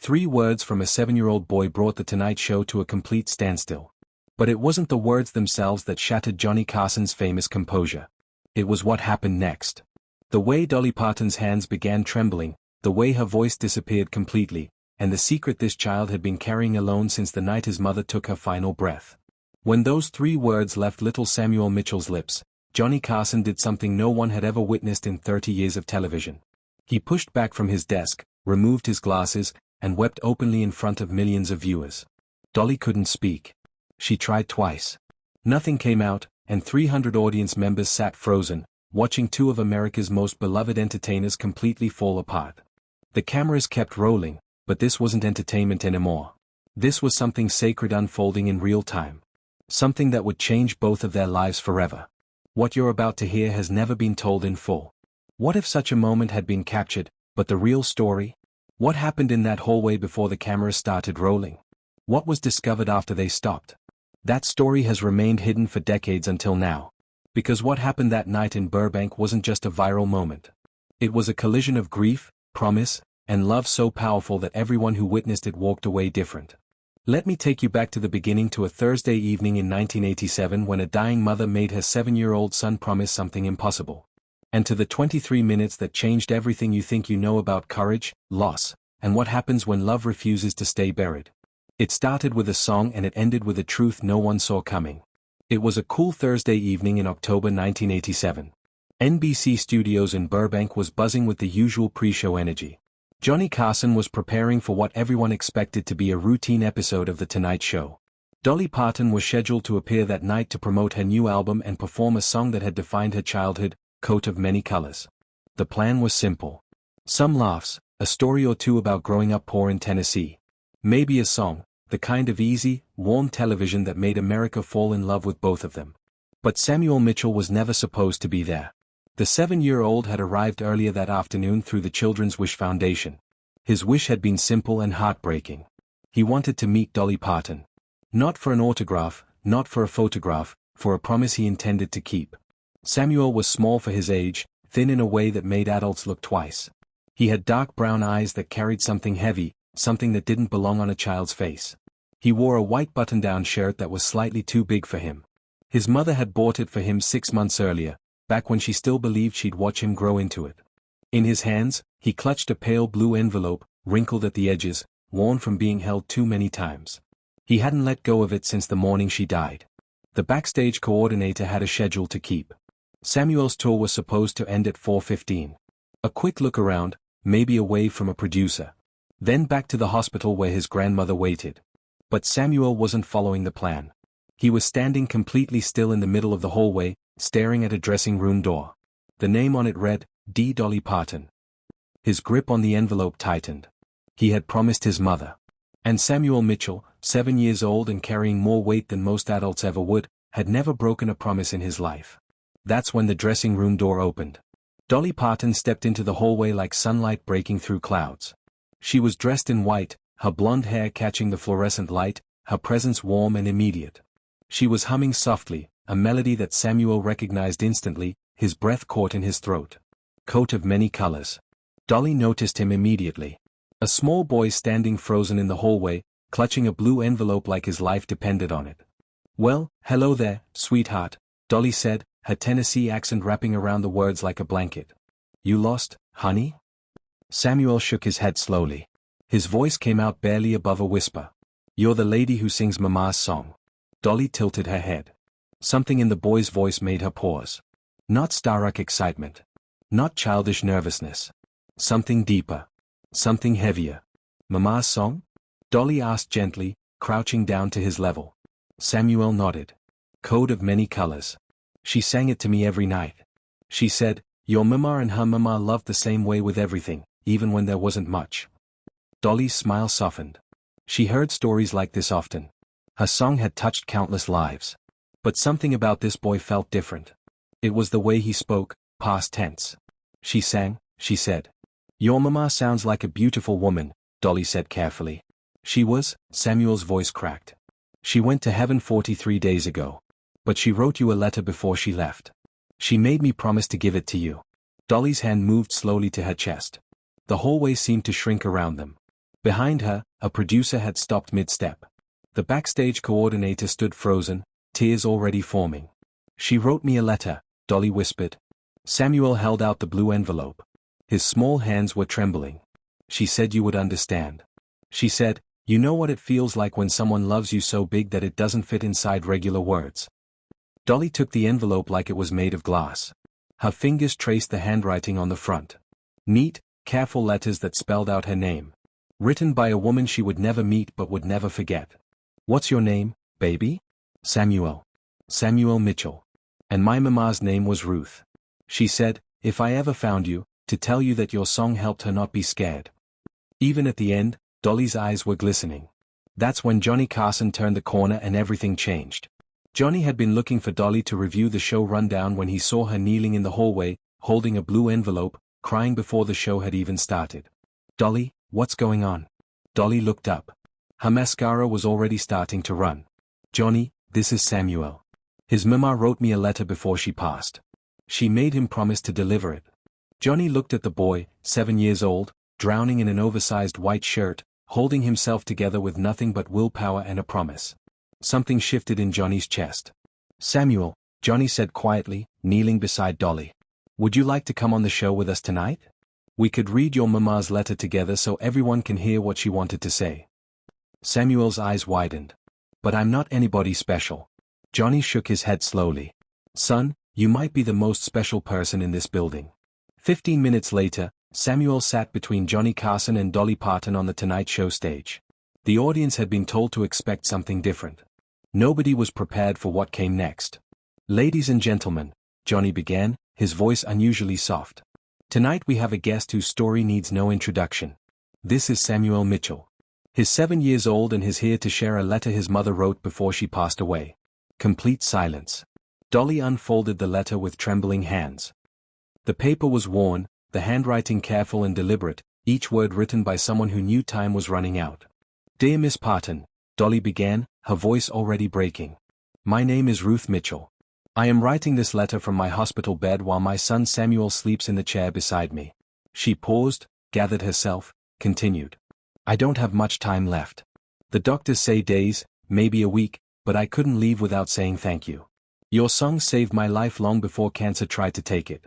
3 words from a 7-year-old boy brought The Tonight Show to a complete standstill. But it wasn't the words themselves that shattered Johnny Carson's famous composure. It was what happened next. The way Dolly Parton's hands began trembling, the way her voice disappeared completely, and the secret this child had been carrying alone since the night his mother took her final breath. When those 3 words left little Samuel Mitchell's lips, Johnny Carson did something no one had ever witnessed in 30 years of television. He pushed back from his desk, removed his glasses, and wept openly in front of millions of viewers. Dolly couldn't speak. She tried twice. Nothing came out, and 300 audience members sat frozen, watching 2 of America's most beloved entertainers completely fall apart. The cameras kept rolling, but this wasn't entertainment anymore. This was something sacred unfolding in real time. Something that would change both of their lives forever. What you're about to hear has never been told in full. What if such a moment had been captured, but the real story? What happened in that hallway before the cameras started rolling? What was discovered after they stopped? That story has remained hidden for decades until now. Because what happened that night in Burbank wasn't just a viral moment. It was a collision of grief, promise, and love so powerful that everyone who witnessed it walked away different. Let me take you back to the beginning, to a Thursday evening in 1987 when a dying mother made her 7-year-old son promise something impossible. And to the 23 minutes that changed everything you think you know about courage, loss, and what happens when love refuses to stay buried. It started with a song and it ended with a truth no one saw coming. It was a cool Thursday evening in October 1987. NBC Studios in Burbank was buzzing with the usual pre-show energy. Johnny Carson was preparing for what everyone expected to be a routine episode of The Tonight Show. Dolly Parton was scheduled to appear that night to promote her new album and perform a song that had defined her childhood, Coat of Many Colors. The plan was simple. Some laughs, a story or 2 about growing up poor in Tennessee. Maybe a song, the kind of easy, warm television that made America fall in love with both of them. But Samuel Mitchell was never supposed to be there. The 7-year-old had arrived earlier that afternoon through the Children's Wish Foundation. His wish had been simple and heartbreaking. He wanted to meet Dolly Parton. Not for an autograph, not for a photograph, for a promise he intended to keep. Samuel was small for his age, thin in a way that made adults look twice. He had dark brown eyes that carried something heavy, something that didn't belong on a child's face. He wore a white button-down shirt that was slightly too big for him. His mother had bought it for him 6 months earlier, back when she still believed she'd watch him grow into it. In his hands, he clutched a pale blue envelope, wrinkled at the edges, worn from being held too many times. He hadn't let go of it since the morning she died. The backstage coordinator had a schedule to keep. Samuel's tour was supposed to end at 4:15. A quick look around, maybe a wave from a producer. Then back to the hospital where his grandmother waited. But Samuel wasn't following the plan. He was standing completely still in the middle of the hallway, staring at a dressing room door. The name on it read, D. Dolly Parton. His grip on the envelope tightened. He had promised his mother. And Samuel Mitchell, 7 years old and carrying more weight than most adults ever would, had never broken a promise in his life. That's when the dressing room door opened. Dolly Parton stepped into the hallway like sunlight breaking through clouds. She was dressed in white, her blonde hair catching the fluorescent light, her presence warm and immediate. She was humming softly, a melody that Samuel recognized instantly, his breath caught in his throat. Coat of Many Colors. Dolly noticed him immediately. A small boy standing frozen in the hallway, clutching a blue envelope like his life depended on it. "Well, hello there, sweetheart," Dolly said, her Tennessee accent wrapping around the words like a blanket. "You lost, honey?" Samuel shook his head slowly. His voice came out barely above a whisper. "You're the lady who sings Mama's song." Dolly tilted her head. Something in the boy's voice made her pause. Not starstruck excitement. Not childish nervousness. Something deeper. Something heavier. "Mama's song?" Dolly asked gently, crouching down to his level. Samuel nodded. "Coat of Many Colors. She sang it to me every night. She said, your mama and her mama loved the same way with everything, even when there wasn't much." Dolly's smile softened. She heard stories like this often. Her song had touched countless lives. But something about this boy felt different. It was the way he spoke, past tense. She said. "Your mama sounds like a beautiful woman," Dolly said carefully. "She was," Samuel's voice cracked. "She went to heaven 43 days ago. But she wrote you a letter before she left. She made me promise to give it to you." Dolly's hand moved slowly to her chest. The hallway seemed to shrink around them. Behind her, a producer had stopped mid-step. The backstage coordinator stood frozen, tears already forming. "She wrote me a letter," Dolly whispered. Samuel held out the blue envelope. His small hands were trembling. "She said you would understand. She said, you know what it feels like when someone loves you so big that it doesn't fit inside regular words." Dolly took the envelope like it was made of glass. Her fingers traced the handwriting on the front. Neat, careful letters that spelled out her name. Written by a woman she would never meet but would never forget. "What's your name, baby?" "Samuel. Samuel Mitchell. And my mama's name was Ruth. She said, if I ever found you, to tell you that your song helped her not be scared." Even at the end, Dolly's eyes were glistening. That's when Johnny Carson turned the corner and everything changed. Johnny had been looking for Dolly to review the show rundown when he saw her kneeling in the hallway, holding a blue envelope, crying before the show had even started. "Dolly, what's going on?" Dolly looked up. Her mascara was already starting to run. "Johnny, this is Samuel. His mama wrote me a letter before she passed. She made him promise to deliver it." Johnny looked at the boy, 7 years old, drowning in an oversized white shirt, holding himself together with nothing but willpower and a promise. Something shifted in Johnny's chest. "Samuel," Johnny said quietly, kneeling beside Dolly. "Would you like to come on the show with us tonight? We could read your mama's letter together so everyone can hear what she wanted to say." Samuel's eyes widened. "But I'm not anybody special." Johnny shook his head slowly. "Son, you might be the most special person in this building." 15 minutes later, Samuel sat between Johnny Carson and Dolly Parton on the Tonight Show stage. The audience had been told to expect something different. Nobody was prepared for what came next. "Ladies and gentlemen," Johnny began, his voice unusually soft. "Tonight we have a guest whose story needs no introduction. This is Samuel Mitchell. He's 7 years old and is here to share a letter his mother wrote before she passed away." Complete silence. Dolly unfolded the letter with trembling hands. The paper was worn, the handwriting careful and deliberate, each word written by someone who knew time was running out. "Dear Miss Parton," Dolly began, her voice already breaking. "My name is Ruth Mitchell. I am writing this letter from my hospital bed while my son Samuel sleeps in the chair beside me." She paused, gathered herself, continued. "I don't have much time left. The doctors say days, maybe a week, but I couldn't leave without saying thank you. Your song saved my life long before cancer tried to take it."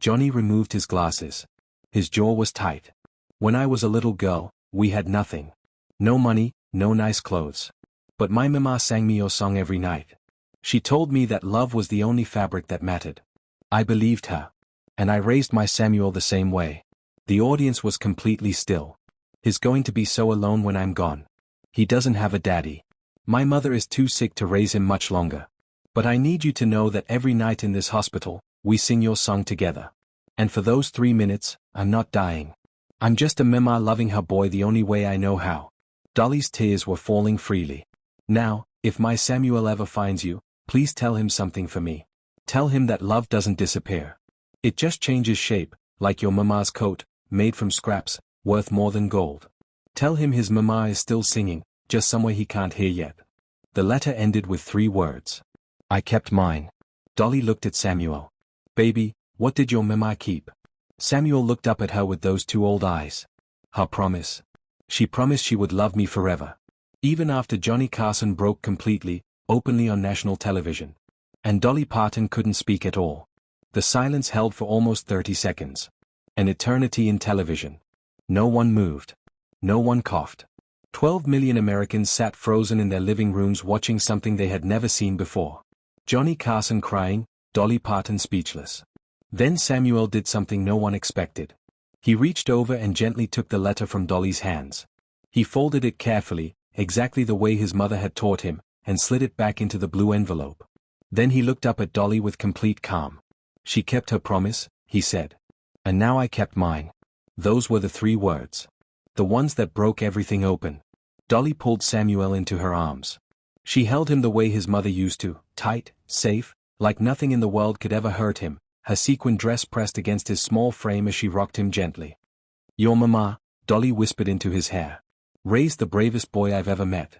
Johnny removed his glasses. His jaw was tight. "When I was a little girl, we had nothing. No money, no nice clothes. But my mama sang me your song every night. She told me that love was the only fabric that mattered. I believed her. And I raised my Samuel the same way." The audience was completely still. "He's going to be so alone when I'm gone. He doesn't have a daddy. My mother is too sick to raise him much longer. But I need you to know that every night in this hospital, we sing your song together. And for those 3 minutes, I'm not dying. I'm just a mama loving her boy the only way I know how." Dolly's tears were falling freely. "Now, if my Samuel ever finds you, please tell him something for me. Tell him that love doesn't disappear. It just changes shape, like your mama's coat, made from scraps, worth more than gold. Tell him his mama is still singing, just somewhere he can't hear yet." The letter ended with 3 words. "I kept mine." Dolly looked at Samuel. "Baby, what did your mama keep?" Samuel looked up at her with those 2 old eyes. "Her promise. She promised she would love me forever. Even after Johnny Carson broke completely, openly on national television." And Dolly Parton couldn't speak at all. The silence held for almost 30 seconds. An eternity in television. No one moved. No one coughed. 12 million Americans sat frozen in their living rooms watching something they had never seen before. Johnny Carson crying, Dolly Parton speechless. Then Samuel did something no one expected. He reached over and gently took the letter from Dolly's hands. He folded it carefully, exactly the way his mother had taught him, and slid it back into the blue envelope. Then he looked up at Dolly with complete calm. "She kept her promise," he said. "And now I kept mine." Those were the 3 words. The ones that broke everything open. Dolly pulled Samuel into her arms. She held him the way his mother used to, tight, safe, like nothing in the world could ever hurt him, her sequin dress pressed against his small frame as she rocked him gently. "Your mama," Dolly whispered into his hair, "raised the bravest boy I've ever met."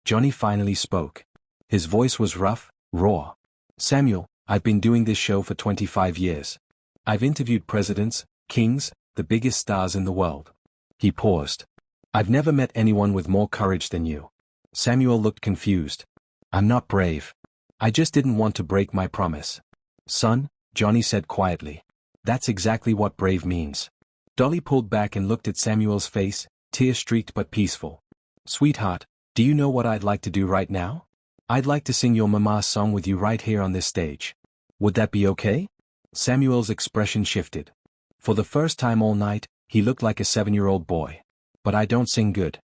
Johnny finally spoke. His voice was rough, raw. "Samuel, I've been doing this show for 25 years. I've interviewed presidents, kings, the biggest stars in the world." He paused. I've never met anyone with more courage than you. Samuel looked confused. I'm not brave. I just didn't want to break my promise. Son, Johnny said quietly. That's exactly what brave means. Dolly pulled back and looked at Samuel's face, tear-streaked but peaceful. Sweetheart, do you know what I'd like to do right now? I'd like to sing your mama's song with you right here on this stage. Would that be okay? Samuel's expression shifted. For the first time all night, he looked like a 7-year-old boy. But I don't sing good.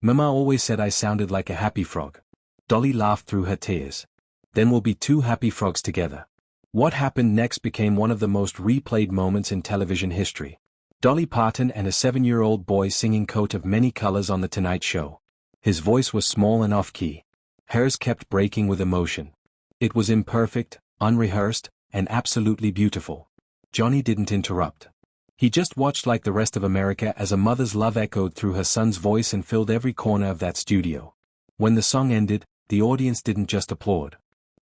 Mama always said I sounded like a happy frog. Dolly laughed through her tears. Then we'll be two happy frogs together. What happened next became one of the most replayed moments in television history. Dolly Parton and a 7-year-old boy singing Coat of Many Colors on The Tonight Show. His voice was small and off-key. Hers kept breaking with emotion. It was imperfect, unrehearsed, and absolutely beautiful. Johnny didn't interrupt. He just watched like the rest of America as a mother's love echoed through her son's voice and filled every corner of that studio. When the song ended, the audience didn't just applaud.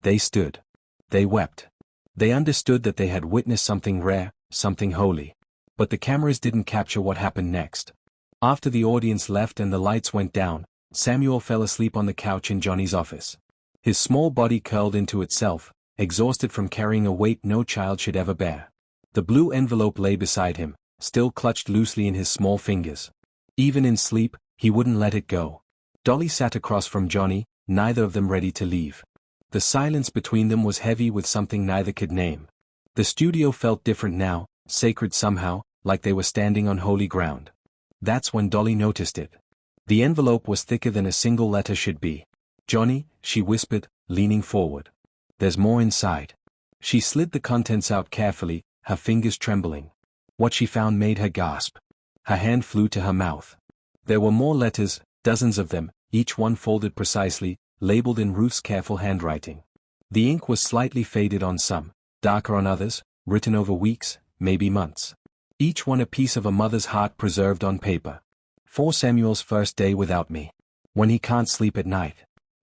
They stood. They wept. They understood that they had witnessed something rare, something holy. But the cameras didn't capture what happened next. After the audience left and the lights went down, Samuel fell asleep on the couch in Johnny's office. His small body curled into itself, exhausted from carrying a weight no child should ever bear. The blue envelope lay beside him, still clutched loosely in his small fingers. Even in sleep, he wouldn't let it go. Dolly sat across from Johnny, neither of them ready to leave. The silence between them was heavy with something neither could name. The studio felt different now, sacred somehow, like they were standing on holy ground. That's when Dolly noticed it. The envelope was thicker than a single letter should be. Johnny, she whispered, leaning forward. There's more inside. She slid the contents out carefully, her fingers trembling. What she found made her gasp. Her hand flew to her mouth. There were more letters, dozens of them, each one folded precisely, labeled in Ruth's careful handwriting. The ink was slightly faded on some, darker on others, written over weeks, maybe months. Each one a piece of a mother's heart preserved on paper. For Samuel's first day without me. When he can't sleep at night.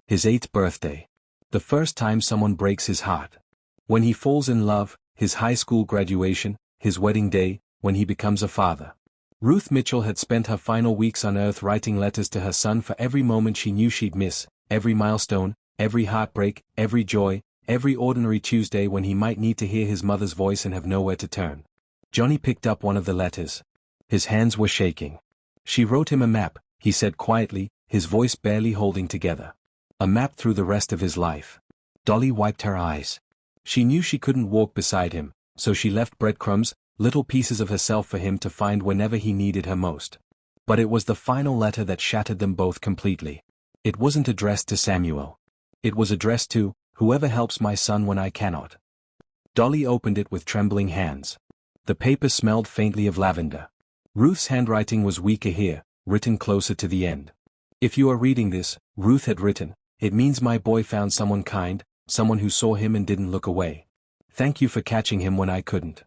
His 8th birthday. The first time someone breaks his heart. When he falls in love, his high school graduation, his wedding day, when he becomes a father. Ruth Mitchell had spent her final weeks on Earth writing letters to her son for every moment she knew she'd miss, every milestone, every heartbreak, every joy, every ordinary Tuesday when he might need to hear his mother's voice and have nowhere to turn. Johnny picked up one of the letters. His hands were shaking. She wrote him a map, he said quietly, his voice barely holding together. A map through the rest of his life. Dolly wiped her eyes. She knew she couldn't walk beside him, so she left breadcrumbs, little pieces of herself for him to find whenever he needed her most. But it was the final letter that shattered them both completely. It wasn't addressed to Samuel. It was addressed to, whoever helps my son when I cannot. Dolly opened it with trembling hands. The paper smelled faintly of lavender. Ruth's handwriting was weaker here, written closer to the end. If you are reading this, Ruth had written, it means my boy found someone kind, someone who saw him and didn't look away. Thank you for catching him when I couldn't.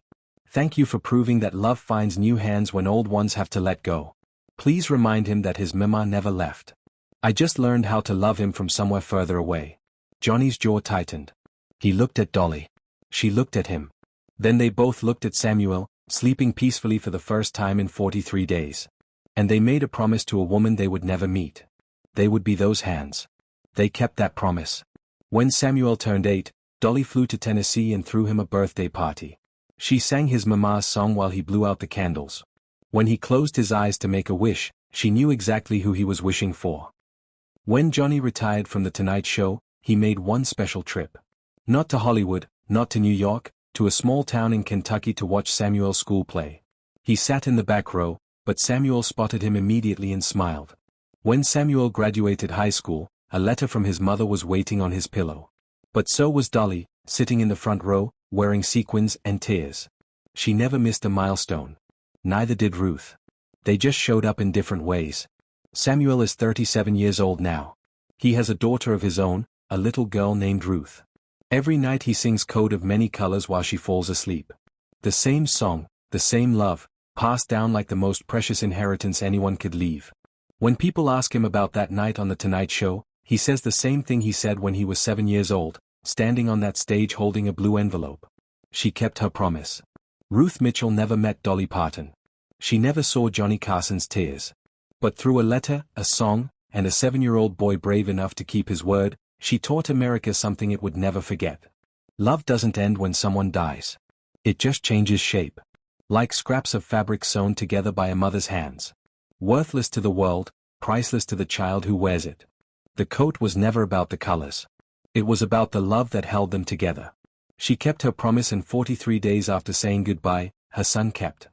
Thank you for proving that love finds new hands when old ones have to let go. Please remind him that his mama never left. I just learned how to love him from somewhere further away. Johnny's jaw tightened. He looked at Dolly. She looked at him. Then they both looked at Samuel, sleeping peacefully for the first time in 43 days. And they made a promise to a woman they would never meet. They would be those hands. They kept that promise. When Samuel turned 8, Dolly flew to Tennessee and threw him a birthday party. She sang his mama's song while he blew out the candles. When he closed his eyes to make a wish, she knew exactly who he was wishing for. When Johnny retired from The Tonight Show, he made one special trip. Not to Hollywood, not to New York, to a small town in Kentucky to watch Samuel's school play. He sat in the back row, but Samuel spotted him immediately and smiled. When Samuel graduated high school, a letter from his mother was waiting on his pillow. But so was Dolly, sitting in the front row, wearing sequins and tears. She never missed a milestone. Neither did Ruth. They just showed up in different ways. Samuel is 37 years old now. He has a daughter of his own, a little girl named Ruth. Every night he sings Coat of Many Colors while she falls asleep. The same song, the same love, passed down like the most precious inheritance anyone could leave. When people ask him about that night on The Tonight Show, he says the same thing he said when he was 7 years old, standing on that stage holding a blue envelope. She kept her promise. Ruth Mitchell never met Dolly Parton. She never saw Johnny Carson's tears. But through a letter, a song, and a 7-year-old boy brave enough to keep his word, she taught America something it would never forget. Love doesn't end when someone dies. It just changes shape. Like scraps of fabric sewn together by a mother's hands. Worthless to the world, priceless to the child who wears it. The coat was never about the colors. It was about the love that held them together. She kept her promise, and 43 days after saying goodbye, her son kept